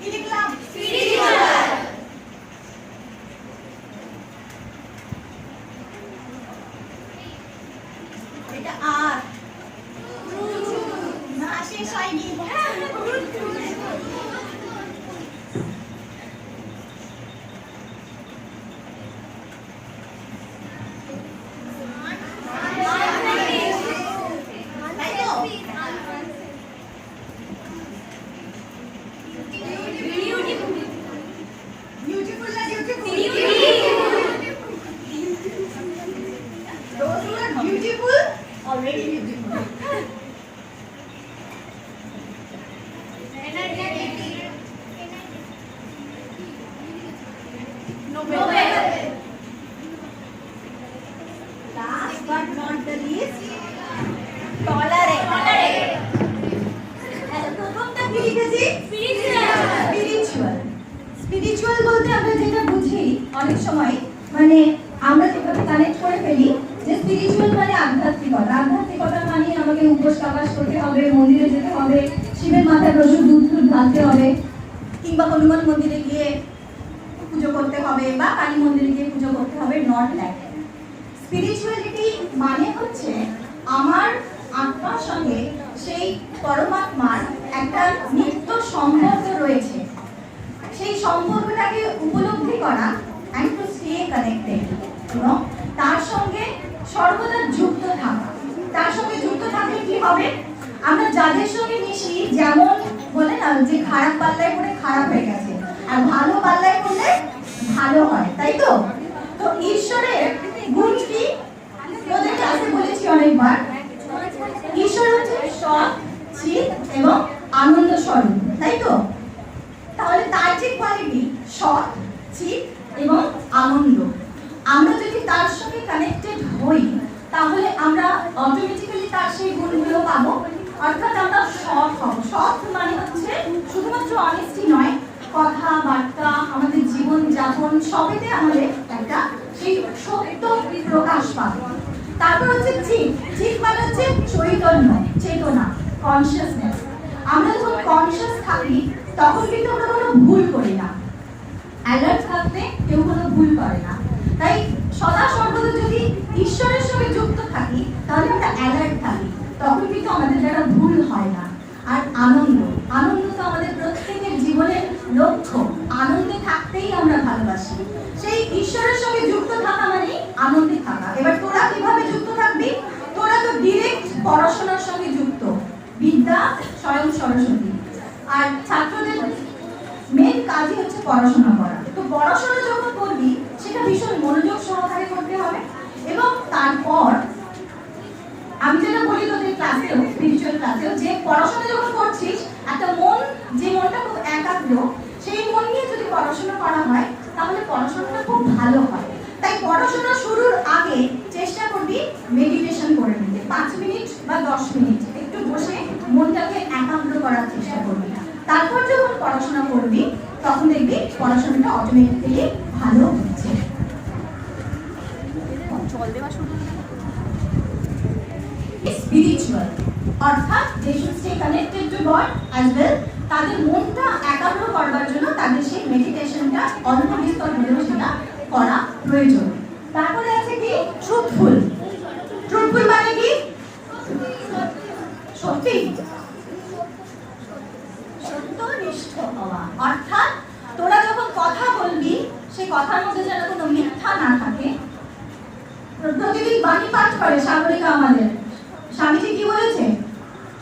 কি লিখলাম? স্পিরিচুয়াল। এটা আর না শেষ হয়নি। স্পিরিচুয়াল বলতে আমরা যেটা বুঝি অনেক সময় মানে আমরা যেভাবে কানেক্ট করে ফেলি যে স্পিরিচুয়াল মানে আধ্যাত্মিকতা। আধ্যাত্মিকতা মানে আমাকে উপোস তাপাস করতে হবে, মন্দিরে যেতে হবে, শিবের মাথায় প্রচুর দুধ ঢালতে হবে, কিংবা হনুমান মন্দিরে গিয়ে পুজো করতে হবে বা কালী মন্দিরে গিয়ে পুজো করতে হবে। Not that. স্পিরিচুয়ালিটি মানে হচ্ছে আমার আত্মার সঙ্গে সেই পরমাত্মার একটা নিত্য সম্পর্ক রয়েছে, সেই সম্পর্কটাকে উপলব্ধি করা and to stay connected এবং তার সঙ্গে সর্বদা যুক্ত থাকা। তার সঙ্গে যুক্ত থাকলে কি হবে? আমরা যাদের সঙ্গে মিশি, যেমন বলে না যে খারাপ পাল্লায় পড়ে খারাপ হয়ে গেছে আর ভালো পাল্লায় পড়লে ভালো হয়, তাই তো? তো ঈশ্বরের গুণ কি? তোদের ক্লাসে বলেছি অনেকবার, ঈশ্বর হচ্ছে সৎ, চিৎ এবং আনন্দ স্বরূপ, তাই তো? তাহলে তার যে কোয়ালিটি সৎ, চিৎ এবং আনন্দ, আমরা যদি তার সঙ্গে কানেক্টেড হই তাহলে আমরা অটোমেটিক্যালি তার সেই গুণগুলো পাবো। অর্থাৎ আমরা সৎ হব। সৎ মানে হচ্ছে শুধুমাত্র অনেস্টি নয়, কথাবার্তা, আমাদের জীবন যাপন সবেতে আমাদের একটা সেই সত্য প্রকাশ পাবে। তারপর হচ্ছে চিৎ। চিৎ মানে হচ্ছে চৈতন্য, চেতনা, কনসিয়াসনেস। আমরা যখন কনসিয়াস থাকি তখন কিন্তু আমরা কোনো ভুল করি না। অ্যালার্ট থাকতে কেউ কোনো ভুল করে না। তাই সদা সর্বদা যদি ঈশ্বরের সঙ্গে যুক্ত থাকি তাহলে আমরা অ্যালার্ট থাকি, তখন কিন্তু আমাদের দ্বারা ভুল হয় না। আর আনন্দ, আনন্দ তো আমাদের প্রত্যেকের জীবনের লক্ষ্য। আনন্দে থাকতেই আমরা ভালোবাসি। সেই ঈশ্বরের সঙ্গে যুক্ত থাকা মানে আনন্দে থাকা। এবার তোরা কিভাবে যুক্ত থাকবি? তোরা তো ডিরেক্ট পড়াশোনার সঙ্গে যুক্ত, বিদ্যা স্বয়ং সরস্বতী। আর ছাত্রদের মেন কাজই হচ্ছে পড়াশোনা করা। তো পড়াশোনা যখন করবি সেটা ভীষণ মনোযোগ সহকারে করতে হবে। এবং তারপর আমি যেটা বলি তোদের ক্লাসেও, স্পিরিচুয়াল ক্লাসেও, যে পড়াশোনা যখন করছিস একটা মন, যে মনটা খুব একাগ্র, সেই মন নিয়ে যদি পড়াশোনা করা হয় তাহলে পড়াশোনাটা খুব ভালো হয়। তাই পড়াশোনা শুরুর আগে চেষ্টা করবি মেডিটেশন করে নিতে। 5 মিনিট বা 10 মিনিট একটু বসে মনটাকে একাগ্র করার চেষ্টা করবি। তারপর যখন পড়াশোনা করবি তখন দেখবি পড়াশোনাটা অটোমেটিক্যালি ভালো হচ্ছে। স্পিরিচুয়াল অর্থাৎ they should stay connected to God as well। তাদের মনটা একাগ্র করবার জন্য তাদের সেই মেডিটেশনটা অল্প বিস্তর হলেও সেটা করা প্রয়োজন। তারপরে আছে কি ট্রুথফুল। ট্রুথফুল মানে কি? সত্যি, সত্যনিষ্ঠ হওয়া। অর্থাৎ তোরা যখন কথা বলবি সেই কথার মধ্যে যেন কোনো মিথ্যা না থাকে। প্রতিদিন বাণী পাঠ করে সাগরিকা আমাদের, স্বামীজি কি বলেছে?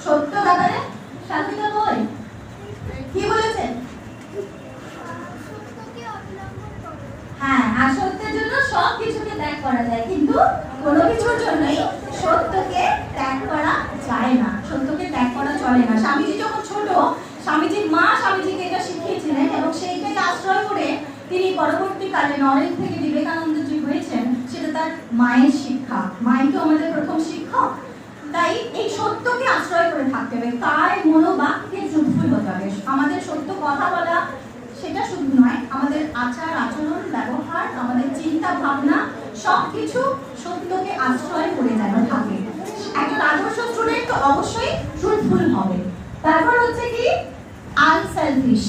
সত্য ব্যাপারে সাগরিকা বল কি বলেছে? হ্যাঁ, আর সত্যের জন্য সব কিছুকে ত্যাগ করা যায়, কিন্তু কোনো কিছুর জন্যই সত্যকে ত্যাগ করা যায় না। সত্যকে ত্যাগ করা চলে না। স্বামীজি যখন ছোট, স্বামীজির মা স্বামীজিকে এটা শিখিয়েছিলেন এবং সেইটাকে আশ্রয় করে তিনি পরবর্তীকালে নরেন থেকে বিবেকানন্দজি হয়েছেন। সেটা তার মায়ের শিক্ষা। মাই তো আমাদের প্রথম শিক্ষক। তাই এই সত্যকে আশ্রয় করে থাকতে হবে। কায় মনোবাক্যে ট্রুথফুল হতে হবে। আমাদের সত্য কথা বলা সেটা শুধু নয়, আমাদের আচার আচরণ, ব্যবহার, আমাদের চিন্তা ভাবনা সবকিছু সত্যকে আশ্রয় করে যেন থাকে। একজন আদর্শ স্টুডেন্ট তো অবশ্যই ট্রুথফুল হবে। তারপর হচ্ছে কি আনসেলফিশ।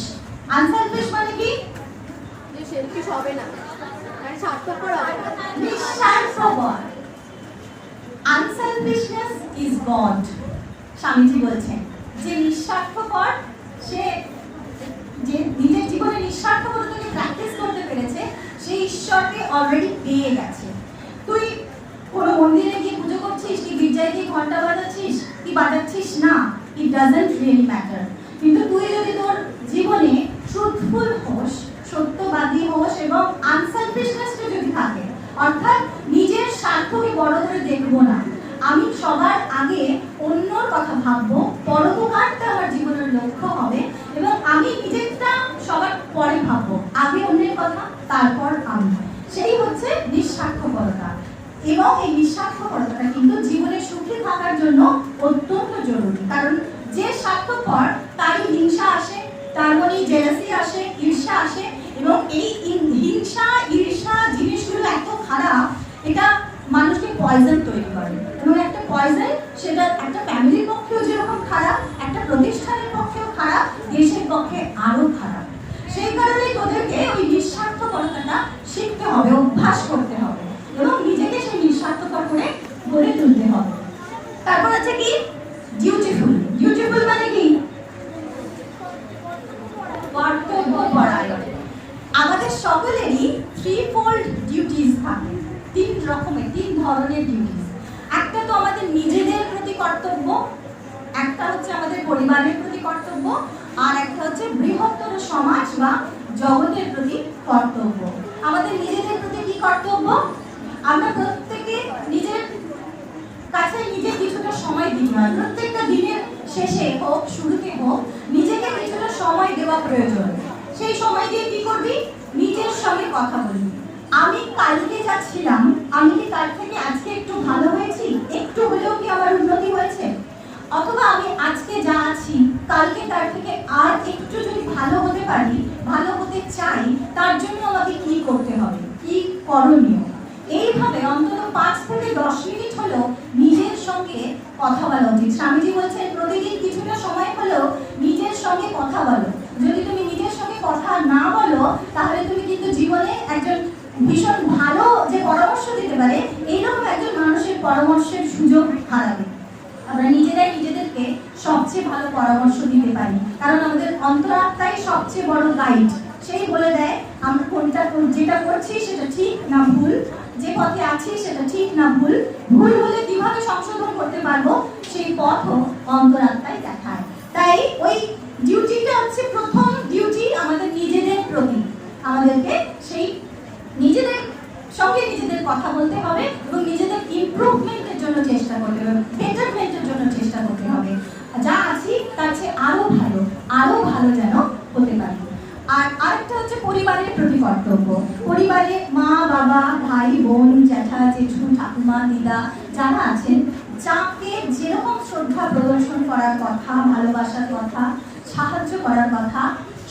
স্বামীজি বলছেন যে নিঃস্বার্থপর সে যে নিজের জীবনে নিঃস্বার্থপরতাকে প্র্যাকটিস করতে পেরেছে সে ঈশ্বরকে অলরেডি পেয়ে গেছে। তুই কোনো মন্দিরে গিয়ে পুজো করছিস কি গির্জায় গিয়ে ঘন্টা বাজাচ্ছিস কি বাজাচ্ছিস না, ইট ডাজন্ট রিয়েলি ম্যাটার। কিন্তু তুই যদি তোর জীবনে ট্রুথফুল হোস, সত্যবাদী হোস এবং আনসেলফিশনেসটা যদি থাকে, অর্থাৎ নিজের স্বার্থকে বড় করে দেখবো না, আমি সবার আগে অন্যর কথা ভাববো, পরোপকারটা আমার জীবনের লক্ষ্য হবে এবং আমি নিজেরটা সবার পরে ভাববো, আগে অন্যের কথা তারপর আমি, সেই হচ্ছে নিঃস্বার্থপরতা। এবং এই নিঃস্বার্থপরতাটা কিন্তু জীবনে সুখী থাকার জন্য অত্যন্ত জরুরি, কারণ যে স্বার্থপর তারই হিংসা আসে, তার মনে জেলাসি আসে, ঈর্ষা আসে এবং এই হিংসা ঈর্ষা জিনিসগুলো এত খারাপ, এটা মানুষকে পয়জন তৈরি করে এবং একটা পয়জন সেটা একটা ফ্যামিলির পক্ষেও যেরকম খারাপ, একটা প্রতিষ্ঠানের পক্ষেও খারাপ, দেশের পক্ষে আরো খারাপ। সেই কারণে তোদেরকে ওই নিঃস্বার্থপরতাটা শিখতে হবে, অভ্যাস করতে হবে এবং নিজেকে সেই নিঃস্বার্থপর করে গড়ে তুলতে হবে। তারপর আছে কি ডিউটিফুল। ডিউটিফুল মানে কি? কর্তব্যপরায়ণ। আমাদের সকলেরই থ্রিফোল্ড ডিউটিস থাকে, তিন ধরনের ডিউটিস। একটা তো আমাদের নিজেদের প্রতি কর্তব্য, একটা হচ্ছে আমাদের পরিবারের প্রতি কর্তব্য, আর একটা হচ্ছে বৃহত্তর সমাজ বা জগতের প্রতি কর্তব্য। আমাদের নিজেদের প্রতি কি কর্তব্য? আমরা প্রত্যেকে নিজের কাছে নিজে কিছুটা সময় দিই, প্রত্যেকটা দিনের শেষে হোক শুরুতে হোক নিজেকে কিছুটা সময় দেওয়া প্রয়োজন। সেই সময় দিয়ে কি করবি? নিজের সঙ্গে কথা বলবি। আমি কালকে যা ছিলাম, আমি কি তার থেকে আজকে একটু ভালো হয়েছি? একটু হলেও কি আমার উন্নতি হয়েছে? অথবা আমি আজকে যা আছি কালকে তার থেকে আর একটু যদি ভালো হতে পারি, ভালো হতে চাই, তার জন্য আমাকে কি করতে হবে, কি করণীয়? এইভাবে অন্তত 5 থেকে 10 মিনিট হলেও নিজের সঙ্গে কথা বলা উচিত। স্বামীজি বলছেন প্রতিদিন কিছুটা সময় হলেও নিজের সঙ্গে কথা বলো। যদি তুমি নিজের সঙ্গে কথা না বলো তাহলে তুমি কিন্তু জীবনে একজন ভীষণ ভালো যে পরামর্শ দিতে পারে এইরকম একজন মানুষের পরামর্শের সুযোগ হারাবে। আমরা নিজেরাই নিজেদেরকে সবচেয়ে ভালো পরামর্শ দিতে পারি, কারণ আমাদের অন্তরাত্মাই সবচেয়ে বড় গাইড। সেই বলে দেয় আমরা কোনটা যেটা করছি সেটা ঠিক না ভুল, যে পথে আছি সেটা ঠিক না ভুল, ভুল হলে কিভাবে সংশোধন করতে পারবো সেই পথও অন্তরাত্মাই দেখায়। তাই ওই ডিউটিটা হচ্ছে প্রথম ডিউটি আমাদের নিজেদের প্রতি। আমাদেরকে সেই নিজেদের সঙ্গে নিজেদের কথা বলতে হবে এবং নিজেদের ইমপ্রুভমেন্টের জন্য চেষ্টা করতে হবে, বেটারমেন্টের জন্য চেষ্টা করতে হবে। যা আছি তার চেয়ে আরো ভালো যেন হতে পারি। আর আরেকটা হচ্ছে পরিবারের প্রতি কর্তব্য। পরিবারে মা বাবা ভাই বোন জ্যাঠা জেঠু ঠাকুমা দিদা যারা আছেন, যাকে যেরকম শ্রদ্ধা প্রদর্শন করার কথা, ভালোবাসার কথা, সাহায্য করার কথা,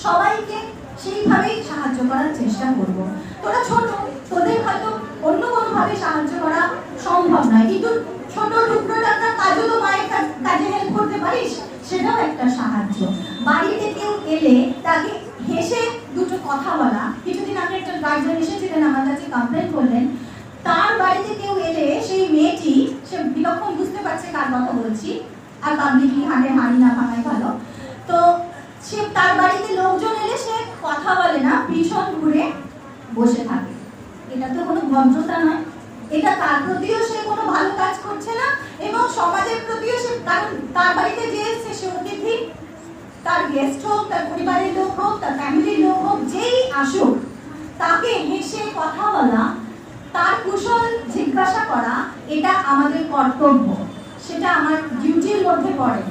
সবাইকে সেইভাবেই সাহায্য করার চেষ্টা করব। তোরা ছোট, তোদের হয়তো অন্য কোনোভাবে সাহায্য করা সম্ভব নয়, কিন্তু ছোট টুকরো টাকা কাজও তো মায়ের কাজে হেল্প করতে পারিস, সেটাও একটা সাহায্য। বাড়িতে কেউ এলে তাকে হেসে দুটো কথা বলা। কিছুদিন আগে একটা গার্জিয়ান এসেছিলেন আমার কাছে, কমপ্লেন করলেন তার বাড়িতে কেউ এলে সেই মেয়েটি, সে বিলক্ষণ বুঝতে পারছে কার কথা বলছি, আর পাবলিকলি হাঁটে হাঁড়ি না ভাঙাই ভালো, তো সে তার বাড়িতে লোকজন এলে সে কথা বলে না, ভীষণ ঘুরে বসে থাকে। এটা তো কোনো ভদ্রতা নয়, এটা তার প্রতিও সে কোনো ভালো কাজ করছে না এবং সমাজের প্রতিও সে, কারণ তার বাড়িতে যে এসছে সে অতিথি, তার গেস্ট হোক, তার পরিবারের লোক হোক, তার ফ্যামিলির লোক হোক, যেই আসুক তাকে হেসে কথা বলা, তার কুশল জিজ্ঞাসা করা, এটা আমাদের কর্তব্য, সেটা আমার ডিউটির মধ্যে পড়ে।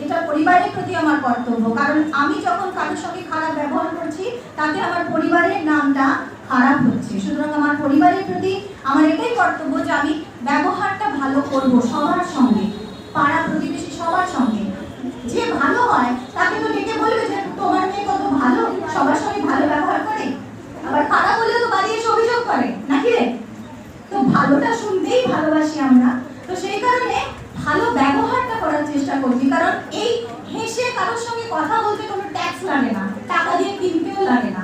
এটা পরিবারের প্রতি আমার কর্তব্য, কারণ আমি যখন কারোর সঙ্গে খারাপ ব্যবহার করছি তাতে আমার পরিবারের নামটা খারাপ হচ্ছে। সুতরাং আমার পরিবারের প্রতি আমার এটাই কর্তব্য যে আমি ব্যবহারটা ভালো করব সবার সঙ্গে, পাড়া প্রতিবেশী সবার সঙ্গে। যে ভালো হয় তাকে তো ডেকে বলবে যে তোমার মেয়ে কত ভালো, সবার সঙ্গে ভালো ব্যবহার করে। আবার খারাপ হলেও তো বাড়ি এসে অভিযোগ করে নাকি রে? তো ভালোটা শুনতেই ভালোবাসি আমরা, তো সেই কারণে ভালো ব্যবহারটা করার চেষ্টা করছি। কারণ এই হেসে কারোর সঙ্গে কথা বলতে কোনো ট্যাক্স লাগে না, টাকা দিয়ে কিনতেও লাগে না,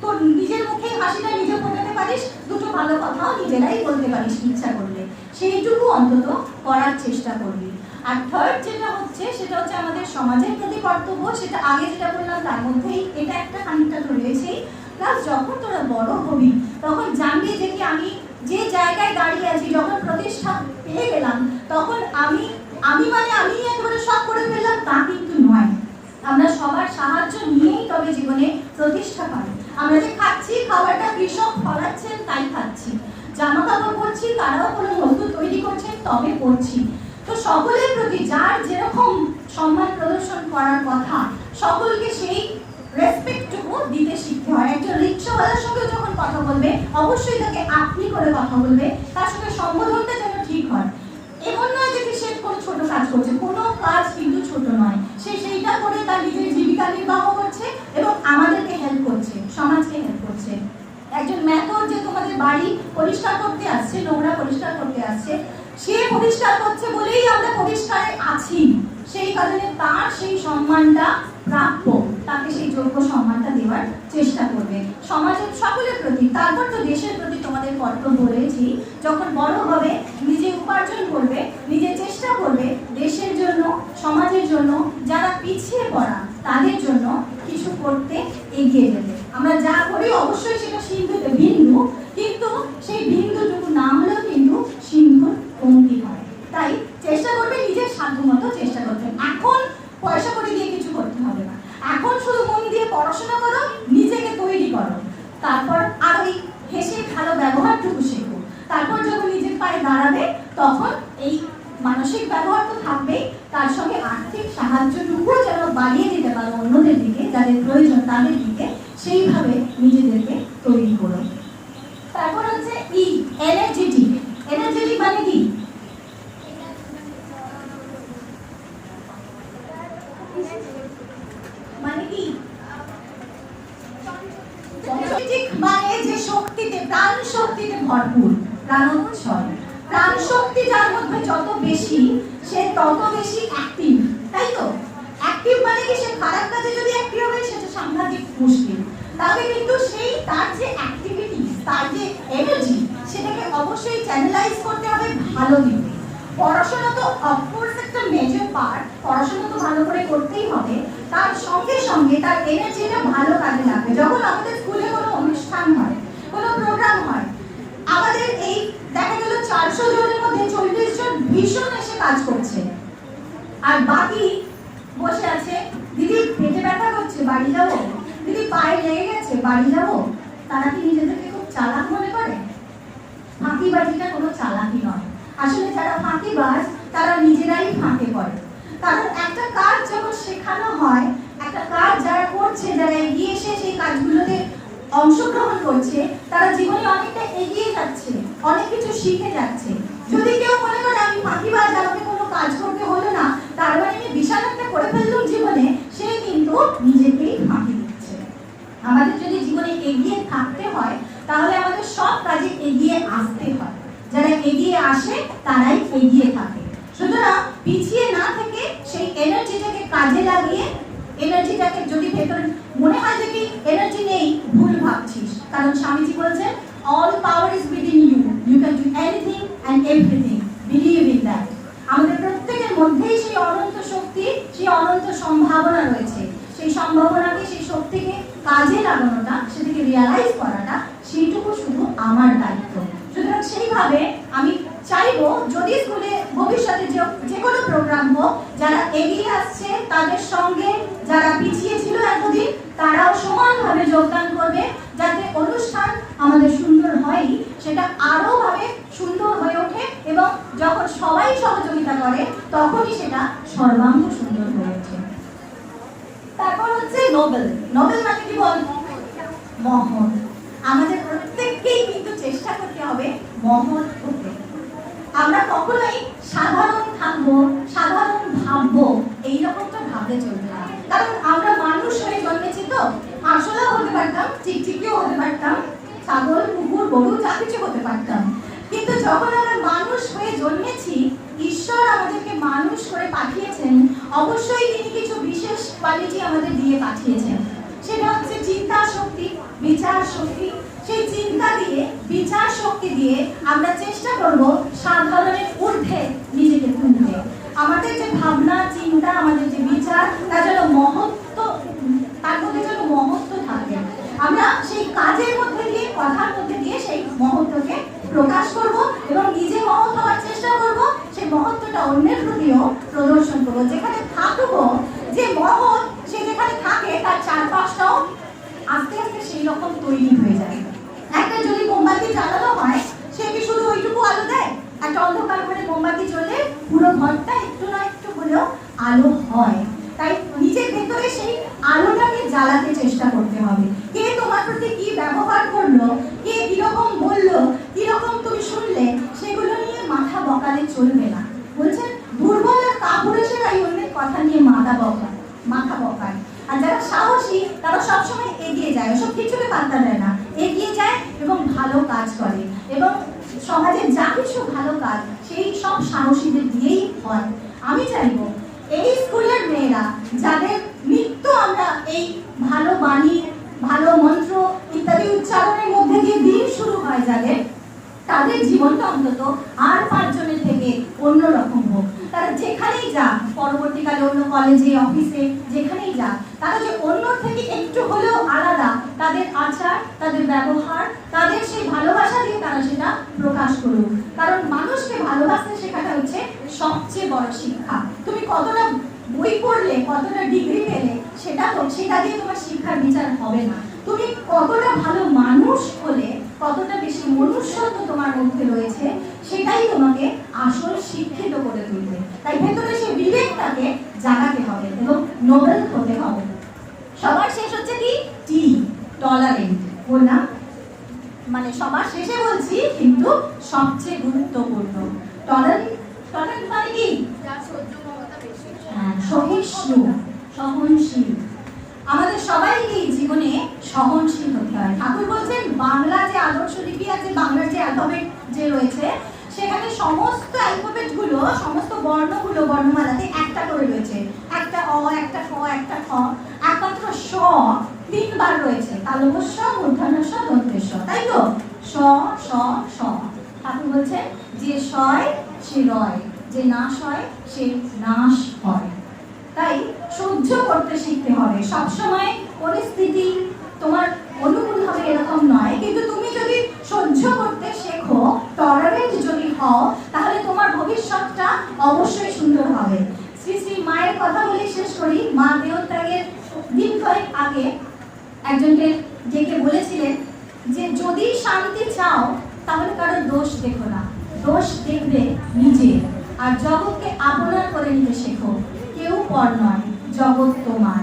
তোর নিজের মুখে হাসিটা নিজে ফোটাতে পারিস, দুটো ভালো কথাও নিজেরাই বলতে পারিস ইচ্ছা করলে, সেইটুকু অন্তত করার চেষ্টা করবি। আর থার্ড যেটা হচ্ছে সেটা হচ্ছে আমাদের সমাজের প্রতি কর্তব্য, সেটা আগে যেটা বললাম তার মধ্যেই এটা একটা খানিকটা তো রয়েছেই। প্লাস যখন তোরা বড় হবি তখন জানবি যে কি আমি যে জায়গায় দাঁড়িয়ে আছি, যখন প্রতিষ্ঠা পেয়ে গেলাম তখন আমি একেবারে সব করে ফেললাম তা কিন্তু নয়। আমরা সবার সাহায্য নিয়েই তবে জীবনে প্রতিষ্ঠা পাই। আমরা যে খাচ্ছি খাবারটা কৃষক ফলাচ্ছেন তাই খাচ্ছি, জামা কাপড় পরছি তারাও কোনো বস্তু তৈরি করছেন তবে পরছি। তো সকলের প্রতি যার যেরকম সম্মান প্রদর্শন করার কথা সকলকে সেই রেসপেক্টটুকু দিতে শিখতে হয়। একজন রিক্সাওয়ালার সঙ্গে যখন কথা বলবে অবশ্যই তাকে আপনি করে কথা বলবে, তার সঙ্গে সম্বোধনটা যেন ঠিক হয়। এমন নয় যে সে কোনো ছোট কাজ করছে, কোনো কাজ কিন্তু ছোট নয়, সে সেইটা করে তার নিজের জীবিকা নির্বাহ করছে এবং আমাদেরকে হেল্প করছে, সমাজকে হেল্প করছে। একজন মেথর যে তোমাদের বাড়ি পরিষ্কার করতে আসছে, নোংরা পরিষ্কার করতে আসছে, সে পরিষ্কার করছে বলেই আমরা পরিষ্কারে আছি, সেই কারণে তার সেই সম্মানটা প্রাপ্য, তাকে সেই যোগ্য সম্মানটা দেওয়ার চেষ্টা করবে সমাজের সকলের প্রতি। তারপর তো দেশের প্রতি তোমাদের কর্তব্য রয়েছে। যখন বড় হবে নিজে উপার্জন করবে, নিজে চেষ্টা করবে দেশের জন্য, সমাজের জন্য, যারা পিছিয়ে পড়া তাদের জন্য কিছু করতে এগিয়ে যেতে। আমরা যা করি অবশ্যই সেটা সিন্ধুতে বিন্দু, কিন্তু সেই বিন্দুটুকু না হলেও কিন্তু সিন্ধুর কমতি হয়। তাই চেষ্টা করবে নিজের সাধ্যমতো চেষ্টা করতে। এখন পয়সা করে দিয়ে কিছু করতে হবে না, এখন শুধু মন দিয়ে পড়াশোনা করো, নিজেকে তৈরি করো, তারপর আর ওই হেসে ভালো ব্যবহারটুকু শেখো। তারপর যখন নিজের পায়ে দাঁড়াবে তখন এই মানসিক ব্যবহার তো থাকবেই, তার সঙ্গে আর্থিক সাহায্যটুকু যেন বাড়িয়ে দিতে পারো অন্যদের দিকে, যাদের প্রয়োজন তাদের দিকে, সেইভাবে নিজেদেরকে তৈরি করো। তারপর হচ্ছে এনার্জেটিক। এনার্জেটিক মানে কি? মানে কি? মানে যে শক্তিতে, প্রাণ শক্তিতে ভরপুর, প্রাণোচ্ছল। প্রাণ শক্তি যার মধ্যে যত বেশি সে তত বেশি অ্যাক্টিভ, তাই তো? অ্যাক্টিভ মানে কি? সে খারাপ কাজে যদি অ্যাক্টিভ হবে সেটা সাংঘাতিক মুশকিল। তবে কিন্তু সেই তার যে অ্যাক্টিভিটি, তার যে এনার্জি, সেটাকে অবশ্যই চ্যানেলাইজ করতে হবে ভালো দিকে। পড়াশোনা তো অফকোর্স একটা মেজর পার্ট, পড়াশোনা তো ভালো করে করতেই হবে, তার সঙ্গে সঙ্গে তার এনার্জিটা ভালো কাজে লাগবে। যখন আমাদের স্কুলে কোনো অনুষ্ঠান হয়, কোনো প্রোগ্রাম হয়, আমাদের এই দেখা গেল 400 জনের মধ্যে 40 জন ভীষণ এসে কাজ করছে, আর বাকি বসে আছে, দিদি পেটে ব্যথা করছে বাড়ি যাবো, দিদি পায়ে লেগে গেছে বাড়ি যাবো। তারা কি নিজেদেরকে খুব চালাক মনে করে? ফাঁকিবাজিটা কোনো চালাকি নয়। আসলে যারা ফাঁকিবাজ তারা নিজেরাই ফাঁকে পড়ে। কারণ একটা কাজ যখন শেখানো হয়, একটা কাজ যারা করছে, যারা এগিয়ে এসে সেই কাজগুলোতে অংশগ্রহণ করছে, তারা জীবনে অনেকটা এগিয়ে যাচ্ছে, অনেক কিছু শিখে যাচ্ছে। যদি কেউ মনে করে আমি ফাঁকিবাজ, আমাকে কোনো কাজ করতে হলো না, তার মানে আমি বিশাল একটা করে ফেললাম জীবনে, সে কিন্তু নিজেকেই ফাঁকি দিচ্ছে। আমাদের যদি জীবনে এগিয়ে থাকতে হয় তাহলে আমাদের সব কাজে এগিয়ে আসতে হয়। যারা এগিয়ে আসে তারাই এগিয়ে থাকে। সুতরাং পিছিয়ে না থেকে সেই এনার্জিটাকে কাজে লাগিয়ে, এনার্জিটাকে যদি ভেতরে মনে হয় যে কি এনার্জি নেই, ভুল ভাবছিস। কারণ স্বামীজি বলছেন all power is within you, you can do anything and everything, believe in that। আমাদের প্রত্যেকের মধ্যেই সেই অনন্ত শক্তি, সেই অনন্ত সম্ভাবনা রয়েছে। সেই সম্ভাবনাকে, সেই শক্তিকে কাজে লাগানোটা, সেটাকে রিয়ালাইজ করাটা, সেইটুকু শুধু আমার দায়িত্ব। সুতরাং সেইভাবে আমি চাইবো যদি স্কুলে ভবিষ্যতে যে কোনো প্রোগ্রাম হোক, যারা এগিয়ে আসছে তাদের সঙ্গে যারা পিছিয়ে ছিল এতদিন তারাও সমানভাবে যোগদান করবে, যাতে অনুষ্ঠান আমাদের সুন্দর হয়, সেটা আরো ভাবে সুন্দর হয়ে ওঠে এবং যখন সবাই সহযোগিতা করে তখনই সেটা সর্বাঙ্গ সুন্দর হয়ে ওঠে। তারপর হচ্ছে নোবেল। নোবেল মানে কি বল? মহৎ। আমাদের প্রত্যেককেই কিন্তু চেষ্টা করতে হবে মহৎ হতে। আমরা কখনোই সাধারণ থাকবো, সাধারণ ভাববো, এইরকমটা ভাবলে চলবে না। কারণ আমরা মানুষ হয়ে জন্মেছি, তো আরশোলাও হতে পারতাম, টিকটিকিও হতে পারতাম, ছাগল, কুকুর, গরু, যা কিছু হতে পারতাম। কিন্তু যখন আমরা মানুষ হয়ে জন্মেছি, ঈশ্বর আমাদেরকে মানুষ করে পাঠিয়েছেন, অবশ্যই তিনি কিছু বিশেষ কোয়ালিটি আমাদের দিয়ে পাঠিয়েছেন। সেটা হচ্ছে চিন্তা শক্তি, বিচার শক্তি। সেই চিন্তা দিয়ে, বিচার শক্তি দিয়ে আমরা চেষ্টা করব সাধারণের ঊর্ধ্বে নিজেকে তুলতে। আমাদের যে ভাবনা চিন্তা, আমাদের যে বিচার, তার যেন মহত্ব, তার মধ্যে যেন মহত্ব থাকে। আমরা সেই কাজের মধ্যে দিয়ে, কথার মধ্যে দিয়ে সেই মহত্বকে প্রকাশ করব এবং নিজে মহৎ হওয়ার চেষ্টা করব, সেই মহত্বটা অন্যের প্রতিও প্রদর্শন করব। যেখানে থাকবো, যে মহৎ সে যেখানে থাকে তার চারপাশটাও আস্তে আস্তে সেই রকম তৈরি হয়ে যায়। একটা যদি মোমবাতি জ্বালানো হয়, সে কি শুধু ওইটুকু আলো দেয়? একটা অন্ধকার ঘরে মোমবাতি জ্বলে পুরো ঘরটা একটু না একটু হলেও আলো হয়। তাই নিজের ভেতরে সেই আলোটাকে জ্বালাতে চেষ্টা করতে হবে। কে তোমার প্রতি কি ব্যবহার করলো, কে কিরকম বললো, কিরকম তুমি শুনলে, সেগুলো নিয়ে মাথা বকালে চলবে না। বলছেন দুর্বল আর কাপুরুষেরাই অন্যের কথা নিয়ে মাথা বকায়। আর যারা সাহসী তারা সবসময় এগিয়ে যায়, ওসব কিছুকে পাত্তা দেয় না, এগিয়ে যায় এবং ভালো কাজ করে। এবং সমাজে যা কিছু ভালো কাজ সেই সব সাহসীদের দিয়েই হয়। আমি চাইবো এই স্কুলের মেয়েরা, যাদের নিত্য আমরা এই ভালো বাণী, ভালো মন্ত্র ইত্যাদি উচ্চারণের মধ্যে দিয়ে দিন শুরু হয় যাদের, তাদের জীবনটা অন্তত আর 5 জনের থেকে অন্যরকম হোক। তারা যেখানেই যাক, পরবর্তীকালে অন্য কলেজে, অফিসে, যেখানেই যাক, তারা যে অন্য থেকে একটু হলেও আলাদা, তাদের আচার, তাদের ব্যবহার, তাদের সেই ভালোবাসা দিয়ে তারা সেটা প্রকাশ করুক। কারণ মানুষকে ভালোবাসতে শেখাটা হচ্ছে সবচেয়ে বড় শিক্ষা। তুমি কতটা বই পড়লে, কতটা ডিগ্রি পেলে, সেটা দিয়ে তোমার শিক্ষার বিচার হবে না। তুমি কতটা ভালো মানুষ হলে, কতটা বেশি মনুষ্যত্ব তোমার মধ্যে রয়েছে, সেটাই তোমাকে আসল শিক্ষিত করে তুলবে। তাই ভেতরে সেই বিবেকটাকে জাগাতে হবে এবং নোবেল হতে হবে। সবার শেষ হচ্ছে কি? টি, টলারেন্ট। বললাম মানে সবার শেষে বলছি, কিন্তু সবচেয়ে গুরুত্বপূর্ণ। টলারেন্ট মানে কি? সহিষ্ণু, সহনশীল। আমাদের সবাইকে জীবনে সহনশীল হতে হয়। ঠাকুর বলছেন বাংলা যে আদর্শ লিপি আছে, বাংলার যে অ্যালফাবেট যে রয়েছে, সেখানে সমস্ত অ্যালফাবেট গুলো, সমস্ত বর্ণগুলো বর্ণমালাতে একটা করে রয়েছে। একটা অ, একটা ক, একটা খ, একমাত্র স 3 বার রয়েছে। তালব্য মূর্ধন্য দন্তেশ, তাই তো? স স স। ঠাকুর বলছেন যে সয় সে রয়, যে নাশ হয় সে নাশ হয়। তাই সহ্য করতে শিখতে হবে। সবসময় পরিস্থিতি তোমার অনুকূল হবে এরকম নয়, কিন্তু তুমি যদি সহ্য করতে শেখো, টলারেন্ট যদি হও, তাহলে তোমার ভবিষ্যৎটা অবশ্যই সুন্দর হবে। শ্রী শ্রী মায়ের কথা বলে শেষ করি। মা দেহত্যাগের দিন কয়েক আগে একজনকে ডেকে বলেছিলেন যে যদি শান্তি চাও তাহলে কারো দোষ দেখো না, দোষ দেখবে নিজে, আর জগৎকে আপনার করে নিতে শেখো। কেউ পর নয়, জগৎ তোমার।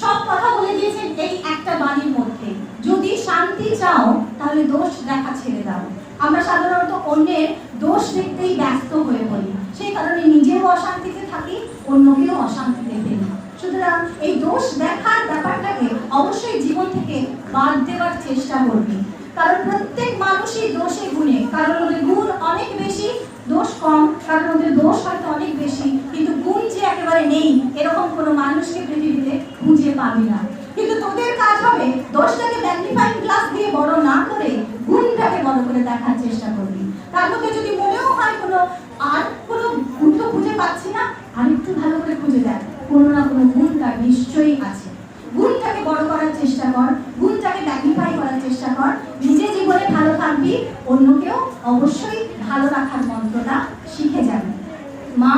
সব কথা বলে দিয়েছেন এই একটা বাণীর মধ্যে। যদি শান্তি চাও তাহলে দোষ দেখা ছেড়ে দাও। আমরা সাধারণত অন্যের দোষ দেখতেই ব্যস্ত হয়ে পড়ি, সেই কারণে নিজেও অশান্তিতে থাকি, অন্যকেও অশান্তিতে ফেলি। সুতরাং এই দোষ দেখার ব্যাপারটাকে অবশ্যই জীবন থেকে বাদ দেওয়ার চেষ্টা করবি। কারণ প্রত্যেক মানুষই দোষে গুণে, কারোর মধ্যে গুণ অনেক বেশি, দোষ কম, কারোর মধ্যে দোষ হয়তো অনেক বেশি, কিন্তু গুণ যে একেবারে নেই এরকম কোনো মানুষকে পৃথিবীতে খুঁজে পাবি না। কিন্তু তোদের কাজ হবে দোষটাকে ম্যাগনিফাইং গ্লাস দিয়ে বড় না করে গুণটাকে বড় করে দেখার চেষ্টা করবি। তার মধ্যে যদি মনেও হয় কোনো গুণ তো খুঁজে পাচ্ছি না, আর একটু ভালো করে খুঁজে দেখ, কোনো না কোনো গুণ তার নিশ্চয়ই আছে। গুণটাকে বড় করার চেষ্টা কর, গুণটাকে ম্যাগনিফাই করার চেষ্টা কর। নিজে জীবনে ভালো থাকবি, অন্যকেও অবশ্যই ভালো রাখার মন্ত্রটা শিখে যাবে। মা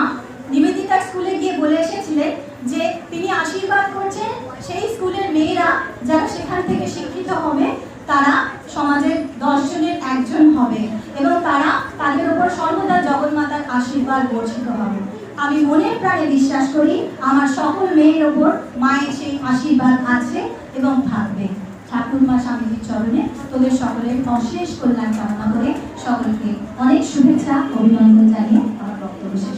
নিবেদিতা স্কুলে গিয়ে বলে এসেছিলেন যে তিনি আশীর্বাদ করছেন সেই স্কুলের মেয়েরা যারা সেখান থেকে শিক্ষিত হবে, তারা সমাজের 10 জনের একজন হবে এবং তারা তাদের উপর সর্বদা জগন্মাতার আশীর্বাদ বর্ষিত হবে। আমি মনের প্রাণে বিশ্বাস করি আমার সকল মেয়ের ওপর মায়ের সেই আশীর্বাদ আছে এবং থাকবে। ঠাকুরমা স্বামীজির চরণে তোদের সকলের অশেষ কল্যাণ কামনা করে সকলকে অনেক শুভেচ্ছা, অভিনন্দন জানিয়ে আমার বক্তব্য শেষ।